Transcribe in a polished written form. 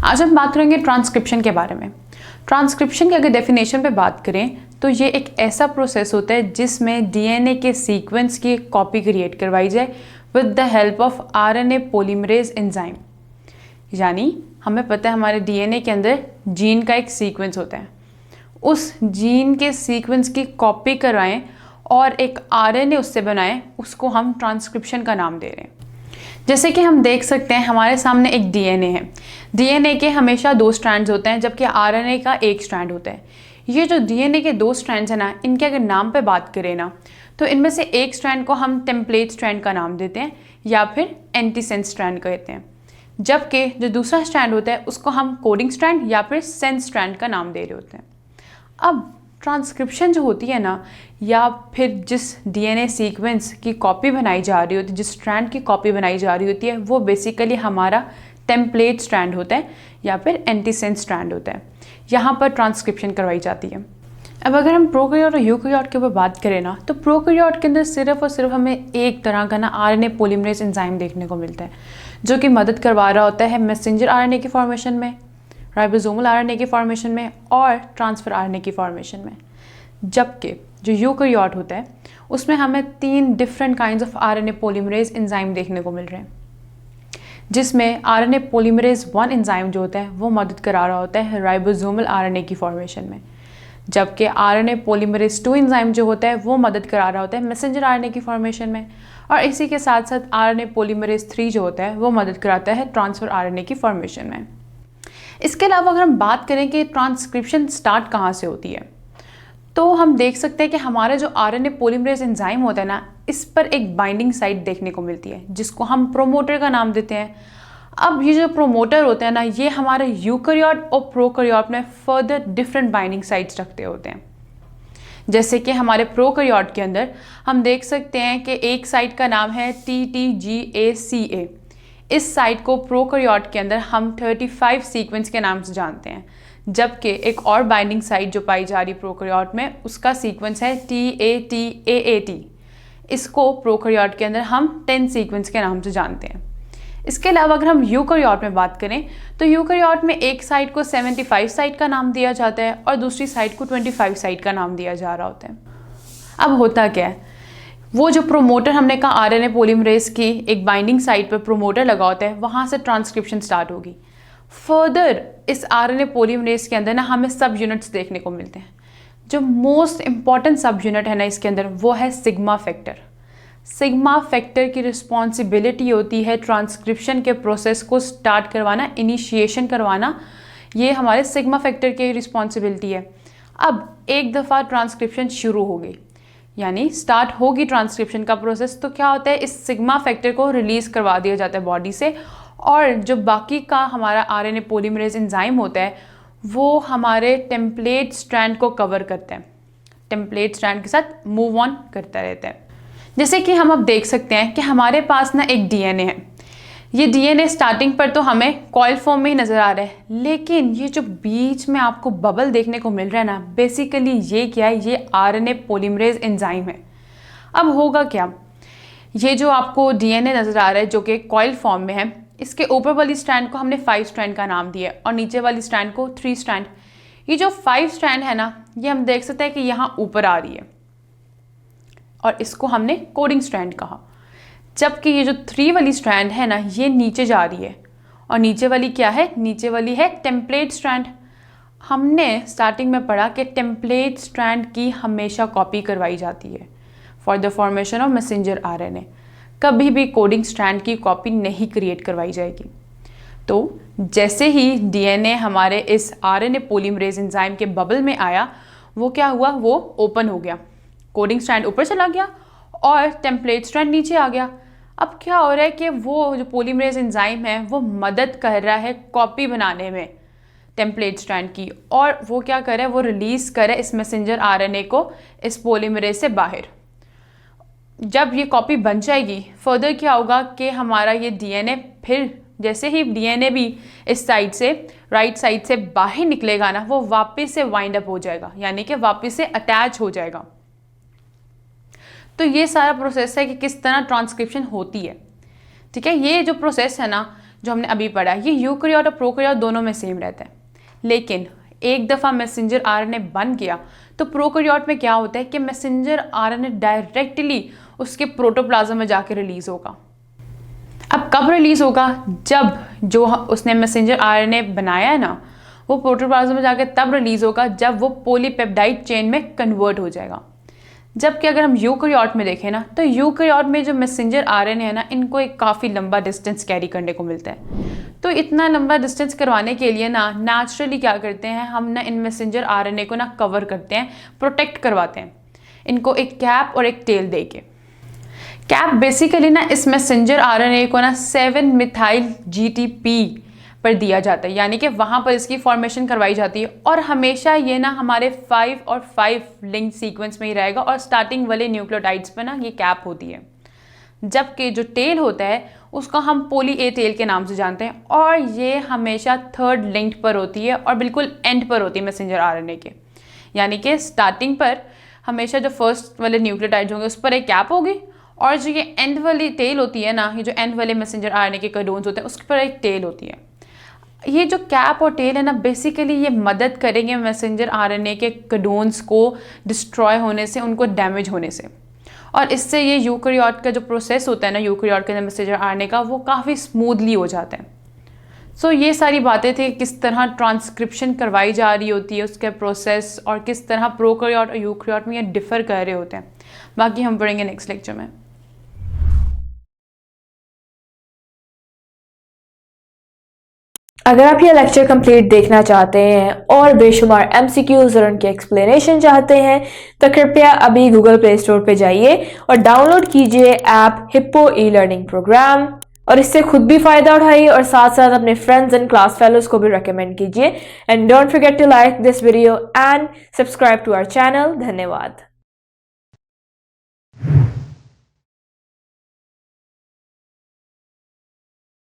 आज हम बात करेंगे ट्रांसक्रिप्शन के बारे में। ट्रांसक्रिप्शन की अगर डेफिनेशन पे बात करें तो ये एक ऐसा प्रोसेस होता है जिसमें डीएनए के सीक्वेंस की एक कॉपी क्रिएट करवाई जाए with the help of RNA polymerase enzyme. यानी हमें पता है हमारे डीएनए के अंदर जीन का एक सीक्वेंस होता है, उस जीन के सीक्वेंस की कॉपी करवाएं और एक आरएनए उससे बनाएं, उसको हम ट्रांसक्रिप्शन का नाम दे रहे हैं। जैसे कि हम देख सकते हैं हमारे सामने एक डीएनए है। डीएनए के हमेशा 2 स्ट्रैंड्स होते हैं जबकि आरएनए का 1 स्ट्रैंड होता है। ये जो डीएनए के 2 स्ट्रैंड्स हैं ना, इनके अगर नाम पे बात करें ना तो इनमें से एक स्ट्रैंड को हम टेम्पलेट स्ट्रैंड का नाम देते हैं या फिर एंटीसेंस स्ट्रैंड कहते हैं, जबकि जो दूसरा स्ट्रैंड होता है उसको हम कोडिंग स्ट्रैंड या फिर सेंस स्ट्रैंड का नाम दे रहे होते हैं। अब ट्रांसक्रिप्शन जो होती है ना, या फिर जिस डीएनए सीक्वेंस की कॉपी बनाई जा रही होती है, जिस स्ट्रैंड की कॉपी बनाई जा रही होती है, वो बेसिकली हमारा टेम्पलेट स्ट्रैंड होता है या फिर एंटीसेंस स्ट्रैंड होता है। यहाँ पर ट्रांसक्रिप्शन करवाई जाती है। अब अगर हम प्रोकैरियोट और यूकैरियोट के ऊपर बात करें ना, तो प्रोकैरियोट के अंदर सिर्फ और सिर्फ हमें एक तरह का ना आरएनए पॉलीमरेज एंजाइम देखने को मिलता है, जो कि मदद करवा रहा होता है मैसेंजर आरएनए की फॉर्मेशन में, राइबोसोमल आरएनए की फॉर्मेशन में और ट्रांसफर आरएनए की फॉर्मेशन में। जबकि जो यूकैरियोट होता है उसमें हमें 3 different kinds of RNA polymerase enzyme देखने को मिल रहे हैं, जिसमें आरएनए पॉलीमरेज 1 एंजाइम जो होता है वो मदद करा रहा होता है राइबोसोमल आरएनए की फॉर्मेशन में, जबकि आरएनए पॉलीमरेज 2 एंजाइम जो होता है वो मदद करा रहा होता है मैसेंजर आरएनए की फॉर्मेशन में, और इसी के साथ साथ आरएनए पॉलीमरेज 3 जो होता है वो मदद कराता है ट्रांसफर आरएनए की फॉर्मेशन में। इसके अलावा अगर हम बात करें कि ट्रांसक्रिप्शन स्टार्ट कहाँ से होती है, तो हम देख सकते हैं कि हमारा जो आरएनए पॉलीमरेज एंजाइम होता है ना, इस पर एक बाइंडिंग साइट देखने को मिलती है जिसको हम प्रोमोटर का नाम देते हैं। अब ये जो प्रोमोटर होते हैं ना, ये हमारे यूकैरियोट और प्रोकैरियोट में फर्दर डिफरेंट बाइंडिंग साइट्स रखते होते हैं। जैसे कि हमारे प्रोकैरियोट के अंदर हम देख सकते हैं कि एक साइट का नाम है TTGACA। इस साइट को प्रोकैरियोट के अंदर हम 35 सीक्वेंस के नाम से जानते हैं, जबकि एक और बाइंडिंग साइट जो पाई जा रही प्रोकैरियोट में उसका सीक्वेंस है TATAAT। इसको प्रोकैरियोट के अंदर हम 10 सीक्वेंस के नाम से जानते हैं। इसके अलावा अगर हम यूकैरियोट में बात करें तो यूकैरियोट में एक साइट को 75 साइट का नाम दिया जाता है और दूसरी साइट को 25 साइट का नाम दिया जा रहा होता है। अब होता क्या है, वो जो प्रोमोटर हमने कहा आरएनए पॉलीमरेज की एक बाइंडिंग साइट पर प्रोमोटर लगा होता है, वहाँ से ट्रांसक्रिप्शन स्टार्ट होगी। फर्दर इस आरएनए पॉलीमरेज के अंदर ना हमें सब यूनिट्स देखने को मिलते हैं। जो मोस्ट इंपॉर्टेंट सब यूनिट है ना इसके अंदर, वो है सिग्मा फैक्टर। सिग्मा फैक्टर की रिस्पॉन्सिबिलिटी होती है ट्रांसक्रिप्शन के प्रोसेस को स्टार्ट करवाना, इनिशिएशन करवाना। ये हमारे सिग्मा फैक्टर की रिस्पॉन्सिबिलिटी है। अब एक दफ़ा ट्रांसक्रिप्शन शुरू हो गई, यानी स्टार्ट होगी ट्रांसक्रिप्शन का प्रोसेस, तो क्या होता है, इस सिग्मा फैक्टर को रिलीज़ करवा दिया जाता है बॉडी से, और जो बाकी का हमारा आरएनए पॉलीमरेज एंजाइम होता है वो हमारे टेम्पलेट स्ट्रैंड को कवर करते हैं, टेम्पलेट स्ट्रैंड के साथ मूव ऑन करता रहता है। जैसे कि हम अब देख सकते हैं कि हमारे पास ना एक डीएनए है। ये डीएनए स्टार्टिंग पर तो हमें कॉइल फॉर्म में ही नज़र आ रहा है, लेकिन ये जो बीच में आपको बबल देखने को मिल रहा है ना, बेसिकली ये क्या है, ये आरएनए पॉलीमरेज एंजाइम है। अब होगा क्या, ये जो आपको डीएनए नज़र आ रहा है जो कि कॉइल फॉर्म में है, इसके ऊपर वाली स्ट्रैंड को हमने 5 स्ट्रैंड का नाम दिया और नीचे वाली स्ट्रैंड को 3 स्ट्रैंड। ये जो 5 स्ट्रैंड है ना, ये हम देख सकते हैं कि यहाँ ऊपर आ रही है और इसको हमने कोडिंग स्ट्रैंड कहा, जबकि ये जो 3 वाली स्ट्रैंड है ना, ये नीचे जा रही है और नीचे वाली क्या है, नीचे वाली है टेम्पलेट स्ट्रैंड। हमने स्टार्टिंग में पढ़ा कि टेम्पलेट स्ट्रैंड की हमेशा कॉपी करवाई जाती है for the formation of messenger RNA. कभी भी कोडिंग स्ट्रैंड की कॉपी नहीं क्रिएट करवाई जाएगी। तो जैसे ही डीएनए हमारे इस आरएनए पॉलीमरेज एंजाइम के बबल में आया, वो क्या हुआ, वो ओपन हो गया, कोडिंग स्ट्रैंड ऊपर चला गया और टेम्पलेट स्ट्रैंड नीचे आ गया। अब क्या हो रहा है कि वो जो पॉलीमरेज एंजाइम है वो मदद कर रहा है कॉपी बनाने में टेम्पलेट स्ट्रैंड की, और वो क्या कर रहा है, वो रिलीज़ कर रहा है इस मैसेंजर आरएनए को इस पॉलीमरेज से बाहर। जब ये कॉपी बन जाएगी, फर्दर क्या होगा कि हमारा ये डीएनए फिर जैसे ही डीएनए भी इस साइड से, राइट साइड से बाहर निकलेगा ना, वो वापस से वाइंड अप हो जाएगा, यानी कि वापस से अटैच हो जाएगा। तो ये सारा प्रोसेस है कि किस तरह ट्रांसक्रिप्शन होती है। ठीक है, ये जो प्रोसेस है ना, जो हमने अभी पढ़ा, ये यूकैरियोट और प्रोकैरियोट दोनों में सेम रहता है। लेकिन एक दफ़ा मैसेंजर आरएनए बन गया तो प्रोकैरियोट में क्या होता है कि मैसेंजर आरएनए डायरेक्टली उसके प्रोटोप्लाज्म में जाके रिलीज होगा। अब कब रिलीज होगा? जब जो उसने मैसेंजर आरएनए बनाया है ना, वो प्रोटोप्लाज्म में जाके तब रिलीज होगा जब वो पॉलीपेप्टाइड चेन में कन्वर्ट हो जाएगा। जबकि अगर हम यूकैरियोट में देखें ना, तो यूकैरियोट में जो मैसेंजर आरएनए है ना, इनको एक काफ़ी लंबा डिस्टेंस कैरी करने को मिलता है। तो इतना लंबा डिस्टेंस करवाने के लिए ना नेचुरली क्या करते हैं हम ना, इन मैसेंजर आरएनए को ना कवर करते हैं, प्रोटेक्ट करवाते हैं इनको एक कैप और एक टेल दे के। कैप बेसिकली ना इस मैसेंजर आरएनए को ना 7 मिथाइल जीटीपी पर दिया जाता है, यानी कि वहाँ पर इसकी फॉर्मेशन करवाई जाती है। और हमेशा ये ना हमारे 5 और 5 लिंक सीक्वेंस में ही रहेगा और स्टार्टिंग वाले न्यूक्लियोटाइड्स पर ना ये कैप होती है। जबकि जो टेल होता है उसका हम पोली ए टेल के नाम से जानते हैं और ये हमेशा 3rd लिंक पर होती है और बिल्कुल एंड पर होती है मैसेंजर आरएनए के। यानी कि स्टार्टिंग पर हमेशा जो फर्स्ट वाले न्यूक्लियोटाइड्स होंगे उस पर एक कैप होगी और जो ये एंड वाली टेल होती है ना, ये जो एंड वाले मैसेंजर आरएनए के कोडोन्स होते हैं उस पर एक टेल होती है। ये जो कैप और टेल है ना, बेसिकली ये मदद करेंगे मैसेंजर आरएनए के कोडोन्स को डिस्ट्रॉय होने से, उनको डैमेज होने से। और इससे ये यूकैरियोट का जो प्रोसेस होता है ना, यूकैरियोट के अंदर मैसेंजर आरएनए का, वो काफ़ी स्मूथली हो जाता है। सो ये सारी बातें थी किस तरह ट्रांसक्रिप्शन करवाई जा रही होती है, उसके प्रोसेस, और किस तरह प्रोकैरियोट और यूकैरियोट में ये डिफ़र कर रहे होते हैं। बाकी हम पढ़ेंगे नेक्स्ट लेक्चर में। अगर आप ये लेक्चर कंप्लीट देखना चाहते हैं और बेशुमार MCQs और उनके एक्सप्लेनेशन चाहते हैं तो कृपया अभी गूगल प्ले स्टोर पे जाइए और डाउनलोड कीजिए ऐप हिप्पो ई-लर्निंग प्रोग्राम और इससे खुद भी फ़ायदा उठाइए और साथ साथ अपने फ्रेंड्स एंड क्लास फेलोज को भी रेकमेंड कीजिए। And don't forget to like this video and subscribe to our channel. धन्यवाद।